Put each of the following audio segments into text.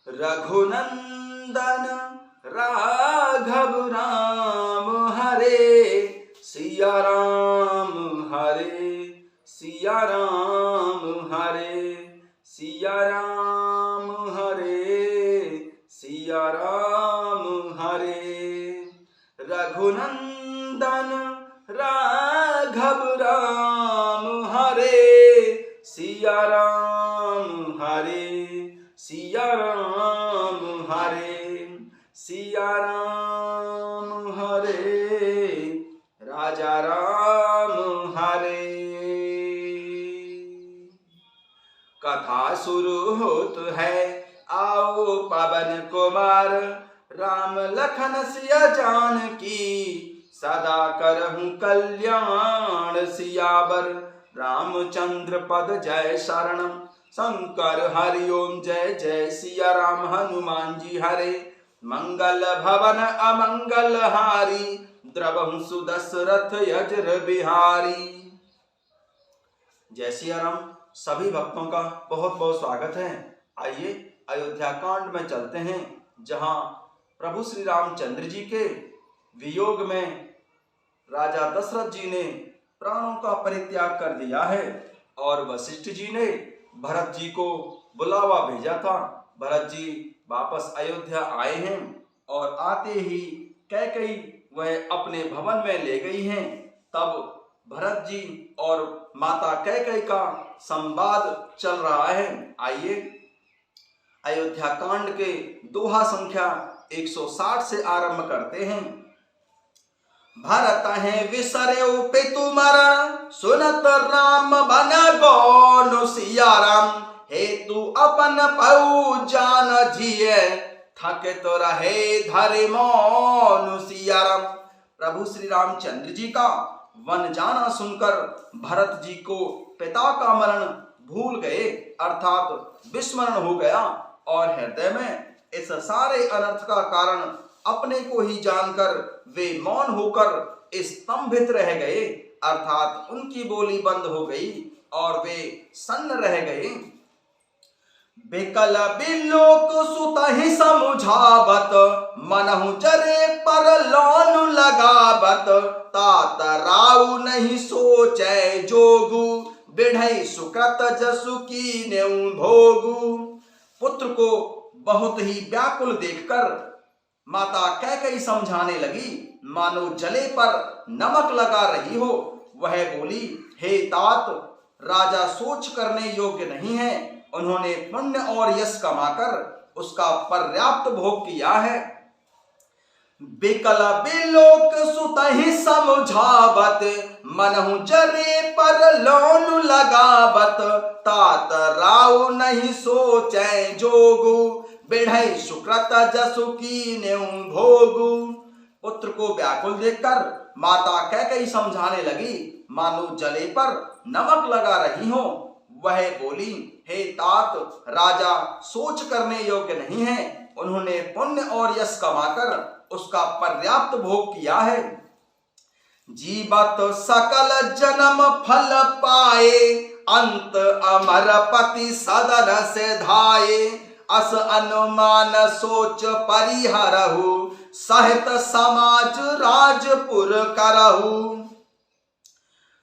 रघुनंदन राघव राम हरे, सिया राम हरे, सिया राम हरे, सिया राम हरे, सिया राम हरे। रघुनंदन राघव राम हरे, सिया राम हरे, सिया राम हरे, सिया राम हरे, राजा राम हरे। कथा शुरू होत है, आओ पवन कुमार, राम लखन सिया जानकी, सदा करहूं कल्याण सियावर। रामचंद्र पद जय शरणम, शंकर हरि ओम जय जय, सिया राम हनुमान जी हरे। मंगल भवन अमंगल हारी, द्रवहु सुदशरथ यज्र बिहारी। जय सिया राम। सभी भक्तों का बहुत बहुत स्वागत है। आइए अयोध्या कांड में चलते हैं, जहां प्रभु श्री रामचंद्र जी के वियोग में राजा दशरथ जी ने प्राणों का परित्याग कर दिया है और वशिष्ठ जी ने भरत जी को बुलावा भेजा था। भरत जी वापस अयोध्या आए हैं और आते ही कैकेयी वह अपने भवन में ले गई हैं। तब भरत जी और माता कैकेयी का संवाद चल रहा है। आइए अयोध्या कांड के दोहा संख्या 160 से आरंभ करते हैं। भरत है विसर्यो पितु मरण, सुनत राम बन गौन सिया राम। हेतु अपन पऊ जान जिये, थके तो रहे धरे मौन सिया राम। प्रभु श्री रामचंद्र जी का वन जाना सुनकर भरत जी को पिता का मरण भूल गए, अर्थात विस्मरण हो गया और हृदय में इस सारे अनर्थ का कारण अपने को ही जानकर वे मौन होकर स्तंभित रह गए, अर्थात उनकी बोली बंद हो गई और वे सन्न रह गए। बेकल बिलोक सुतहि समुझावत, मनहु जरे पर लौन लगावत। तात राउ नहीं सोचै जोगु, बिढ़ई सुकृत जसु कीन्यु भोगु। पुत्र को बहुत ही व्याकुल देखकर माता कैकेयी समझाने लगी, मानो जले पर नमक लगा रही हो। वह बोली, हे तात, राजा सोच करने योग्य नहीं है। उन्होंने पुण्य और यश कमाकर उसका पर्याप्त भोग किया है। बिकल बिलोक सुतहि समझावत, मनहु जरे पर लौन लगावत। तात राउ नहीं सोचै जोगु, बिढ़ई सुकृत जसु कीन्यु भोगु। पुत्र को व्याकुल देखकर माता कैकेयी समझाने लगी, मानो जले पर नमक लगा रही हो। वह बोली, हे तात, राजा सोच करने योग्य नहीं है। उन्होंने पुण्य और यश कमाकर उसका पर्याप्त भोग किया है। जीवत सकल जन्म फल पाए, अंत अमर पति सदन से धाये। अस अनुमान सोच परिहरहु, सहित समाज राजपुर करहु।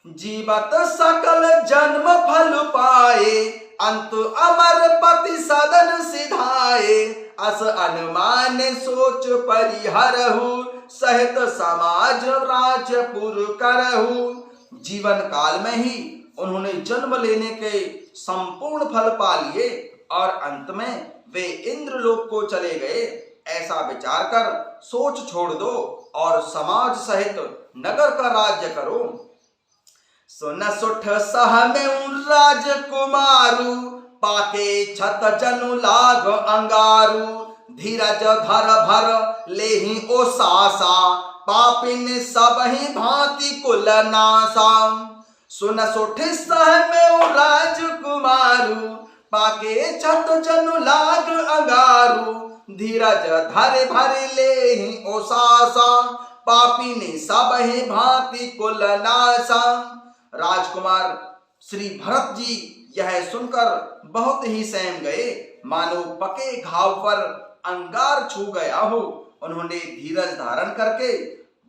जीवत सकल जन्म फल पाए, अंत अमर पति सदन सिधाए। अस अनुमान सोच परिहरहु, सहित समाज राजपुर करहु। जीवन काल में ही उन्होंने जन्म लेने के संपूर्ण फल पा लिए और अंत में वे इंद्रलोक को चले गए। ऐसा विचार कर सोच छोड़ दो और समाज सहित नगर का राज्य करो। सुन सुठ सह में राजकुमारु, पाके छत जनु लाग अंगारु। धीरज धर भर लेहि ओ सासा, पापिन सबहि भांति कुल नासा। सुन सुठ सह में राजकुमारु, पाके छत जनु लाग अंगारु। धीरज धर भर लेहि ओ सासा, पापिन सबहि भांति कुल नासा। राजकुमार श्री भरत जी यह सुनकर बहुत ही सहम गए, मानो पके घाव पर अंगार छू गया हो। उन्होंने धीरज धारण करके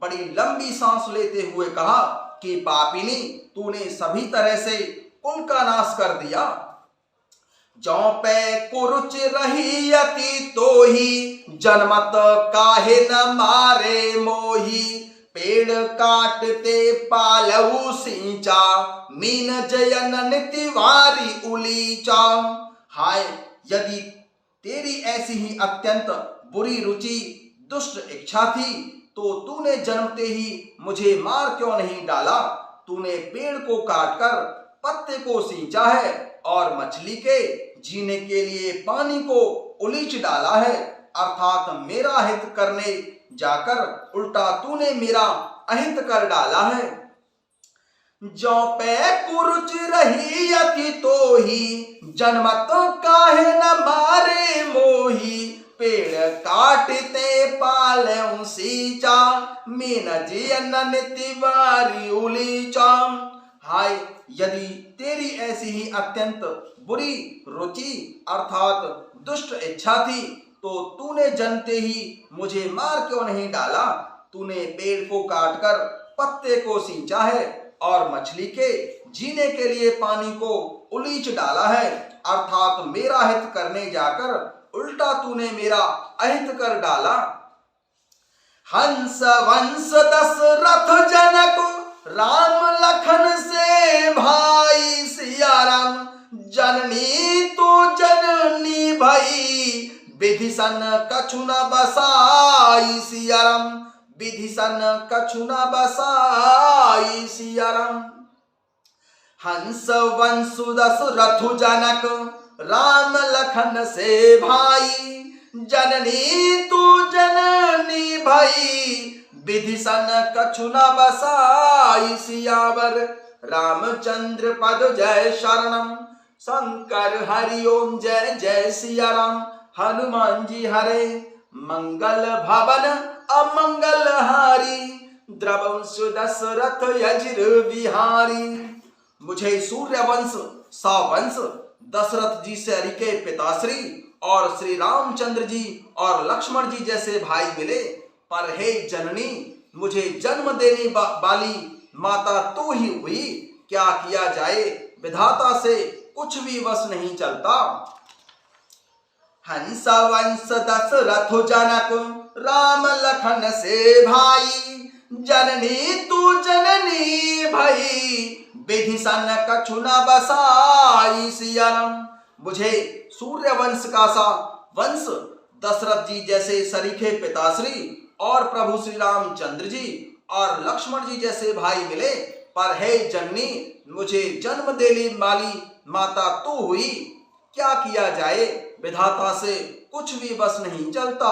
बड़ी लंबी सांस लेते हुए कहा कि पापिनी, तूने सभी तरह से कुल का नाश कर दिया। जौ पे कुरुच रही अति तो ही, जनमत काहे न मारे मोही। पेड़ काटते पालऊ सींचा, मीन जयन तिवारी उलीचा। हाय, यदि तेरी ऐसी ही अत्यंत बुरी रुचि दुष्ट इच्छा थी तो तूने जन्मते ही मुझे मार क्यों नहीं डाला। तूने पेड़ को काटकर पत्ते को सींचा है और मछली के जीने के लिए पानी को उलीच डाला है, अर्थात मेरा हित करने जाकर उल्टा तूने मेरा अहित कर डाला है। जौ पे कुरुच रही अति तो ही, जन्मत काहे न मारे मोही। पेड़ काटते पालऊ सींचा, मीन जियन तिवारी उलीचा। हाय, यदि तेरी ऐसी ही अत्यंत बुरी रुचि अर्थात दुष्ट इच्छा थी तो तूने जन्मते ही मुझे मार क्यों नहीं डाला। तूने पेड़ को काटकर पत्ते को सींचा है और मछली के जीने के लिए पानी को उलीच डाला है, अर्थात मेरा हित करने जाकर उल्टा तूने मेरा अहित कर डाला। हंस वंश दशरथ जनक, राम लखन से भाई सिया राम। जननी तो जननी भई, विधि सन कछु न बसाई सिया राम। विधि सन कछु न बसाई सिया राम। हंस वंश दशरथ जनक, राम लखन से भाई। जननी तू जननी भई, विधि सन कछु न बसाई सियावर। रामचंद्र पद जय शरणम, शंकर हरि ओम जय जय सिया राम। हनुमान जी हरे, मंगल भवन अमंगल हारी। द्रवंश दशरथ यजिर विहारी। मुझे सूर्यवंश सावंश दशरथ जी से अरिके पिताश्री और श्री रामचंद्र जी और लक्ष्मण जी जैसे भाई मिले, पर हे जननी, मुझे जन्म देने वाली माता तो ही हुई। क्या किया जाए, विधाता से कुछ भी वश नहीं चलता। हंस वंश दशरथ जनक, राम लखन से भाई। जननी तू जननी भई, विधि सन कछु न बसाई सिया राम। मुझे सूर्य वंश का सा वंश दशरथ जी जैसे सरीखे पिताश्री और प्रभु श्री रामचंद्र जी और लक्ष्मण जी जैसे भाई मिले, पर हे जननी, मुझे जन्म देने वाली माता तो हुई। क्या किया जाए, विधाता से कुछ भी बस नहीं चलता।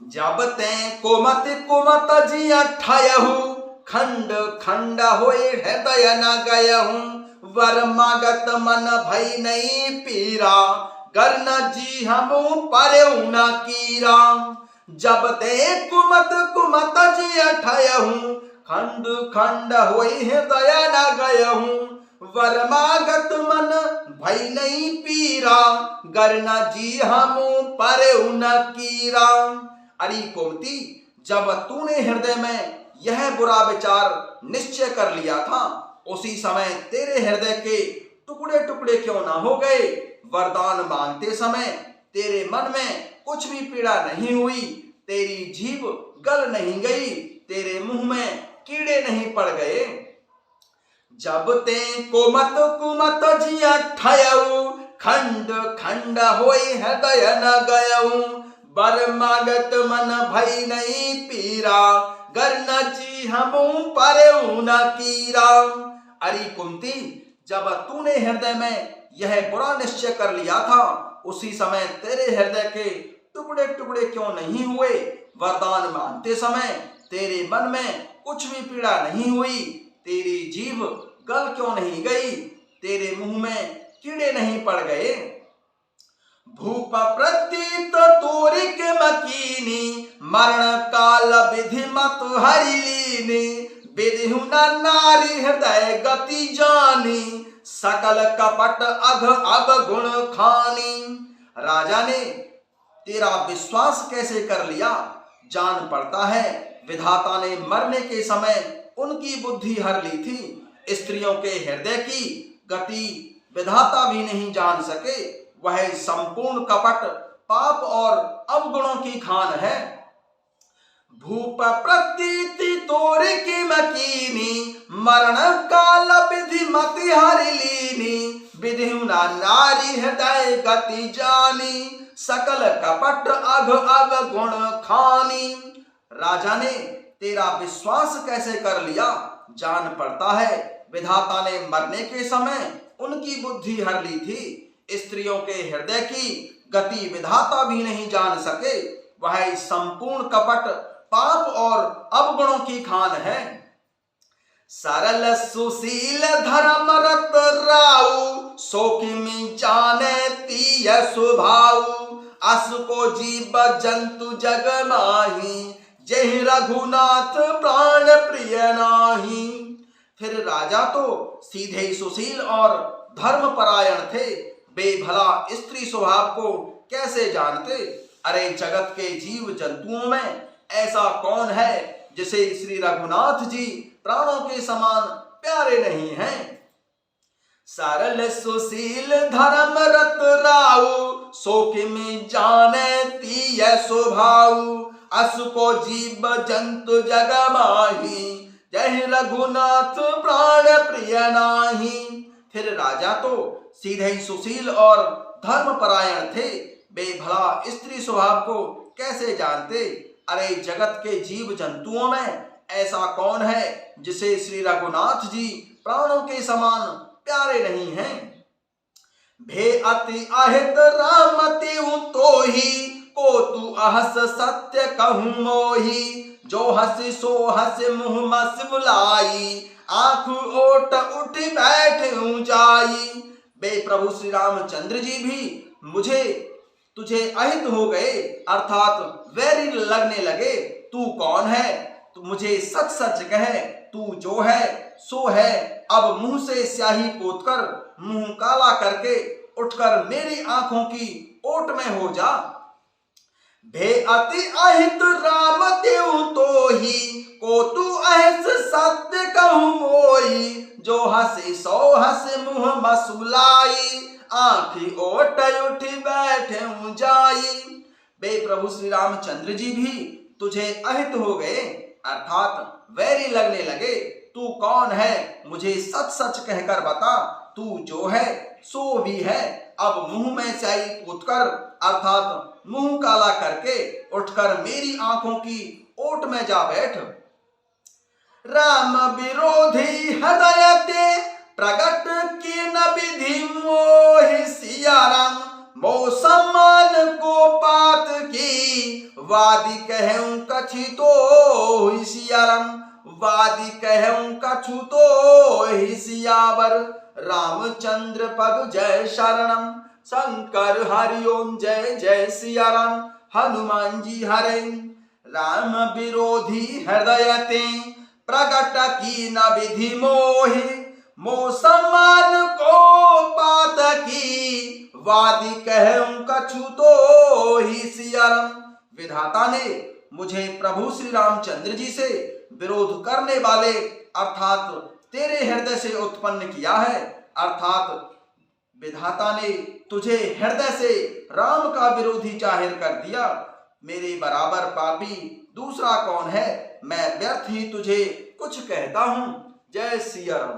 जब ते कुमत कुमत जिया ठायहु, खंड खंड होए हृदय न गयहु। वर मागत मन भई नहीं पीरा, गर न जी हमू परेउ न कीरा। जब ते कुमत कुमत जिया ठायहु, खंड खंड होए हृदय न गयहु। वर मागत मन भई नहीं पीरा, गर न जी हमू परेउ न कीरा। अरे कुमती, जब तूने हृदय में यह बुरा विचार निश्चय कर लिया था, उसी समय तेरे हृदय के टुकड़े टुकड़े क्यों ना हो गए। वरदान मांगते समय तेरे मन में कुछ भी पीड़ा नहीं हुई, तेरी जीभ गल नहीं गई, तेरे मुंह में कीड़े नहीं पड़ गए। जब ते कुमत कुमत जिया ठायहु, खंड खंड होए हृदय न गयहु। बर मागत मन भई नहीं पीरा, गर न जी हमू परेउ न कीरा। अरे कुंती, जब तूने हृदय में यह बुरा निश्चय कर लिया था, उसी समय तेरे हृदय के टुकड़े टुकड़े क्यों नहीं हुए। वरदान मांगते समय तेरे मन में कुछ भी पीड़ा नहीं हुई, तेरी जीभ गल क्यों नहीं गई, तेरे मुंह में कीड़े नहीं पड़ गए। भूप प्रतीत तोरिक मकीनी, मरण काल विधि मत हरिलीनी। विधिहु न नारी हृदय गति जानी, सकल कपट अघ अवगुण खानी। राजा ने तेरा विश्वास कैसे कर लिया, जान पड़ता है विधाता ने मरने के समय उनकी बुद्धि हर ली थी। स्त्रियों के हृदय की गति विधाता भी नहीं जान सके, वह संपूर्ण कपट, पाप और अवगुणों की खान है। भूप प्रतीति तोर की मकीनी, मरण काल विधि मति हरि लीनी। विधि ना नारी हृदय गति जानी, सकल कपट अघ अवगुण खानी। राजा ने तेरा विश्वास कैसे कर लिया, जान पड़ता है विधाता ने मरने के समय उनकी बुद्धि हर ली थी। स्त्रियों के हृदय की गति विधाता भी नहीं जान सके, वह संपूर्ण कपट, पाप और अवगुणों की खान है। सरल सुशील धर्म रत राउ, सोकिमी जाने तीय स्वभाव। अस को जीव जंतु जग माही, जय रघुनाथ प्राण प्रिय नाही। फिर राजा तो सीधे सुशील और धर्मपरायण थे, वे भला स्त्री स्वभाव को कैसे जानते। अरे जगत के जीव जंतुओं में ऐसा कौन है जिसे श्री रघुनाथ जी प्राणों के समान प्यारे नहीं हैं। सरल सुशील धर्म रत राउ, सोकिमी जाने तीय स्वभाव। अस को जीव जंतु जग माही, जय रघुनाथ प्राण प्रिय नाही। फिर राजा तो सीधे ही सुशील और धर्मपरायण थे, वे भला स्त्री स्वभाव को कैसे जानते। अरे जगत के जीव जंतुओं में ऐसा कौन है जिसे श्री रघुनाथ जी प्राणों के समान प्यारे नहीं हैं। भे अति अहित राम तिहु तोहि, को तू अहस सत्य कहूँ मोही। जो हंसी सो हंस मुँह मस बुलाई, आँख ओट उठ बैठ जाई। बे प्रभु श्री रामचंद्र जी भी मुझे तुझे अहित हो गए, अर्थात वैरी लगने लगे। तू कौन है, तू मुझे सच सच कह, तू जो है सो है। अब मुंह से स्याही पोतकर, मुंह काला करके उठकर मेरी आंखों की ओट में हो जा। भे अति अहित राम तेऊ तोहि, को तू अहस सत्य कहूँ मोई। जो हंसे सो हंस मुँह मसुलाई, आँखी ओट उठी बैठे जाई। बे प्रभु श्री रामचंद्र जी भी तुझे अहित हो गए, अर्थात वैरी लगने लगे। तू कौन है, मुझे सच सच कहकर बता। तू जो है सो भी है। अब मुंह में स्याही पोतकर, अर्थात मुंह काला करके उठकर मेरी आंखों की ओट में जा बैठ। राम विरोधी हृदय ते, प्रगट की न विधि मोहि। सिया राम मो सम्मान को पात की, वादी कहूं कछु तो सिया राम। वादी कहूं कछु तो सियावर। रामचंद्र पग जय शरणम, शंकर हरिओम जय जय सिया राम। हनुमान जी हरे राम विरोधी हृदय ते, प्रगट की न विधि मोहि। मो सम्मान को पात की, वादी कहूं कछु तो सिया राम। विधाता ने मुझे प्रभु श्री रामचंद्र जी से विरोध करने वाले, अर्थात तेरे हृदय से उत्पन्न किया है। अर्थात विधाता ने तुझे हृदय से राम का विरोधी जाहिर कर दिया। मेरे बराबर पापी दूसरा कौन है, मैं व्यर्थ ही तुझे कुछ कहता हूँ। जय सिया राम।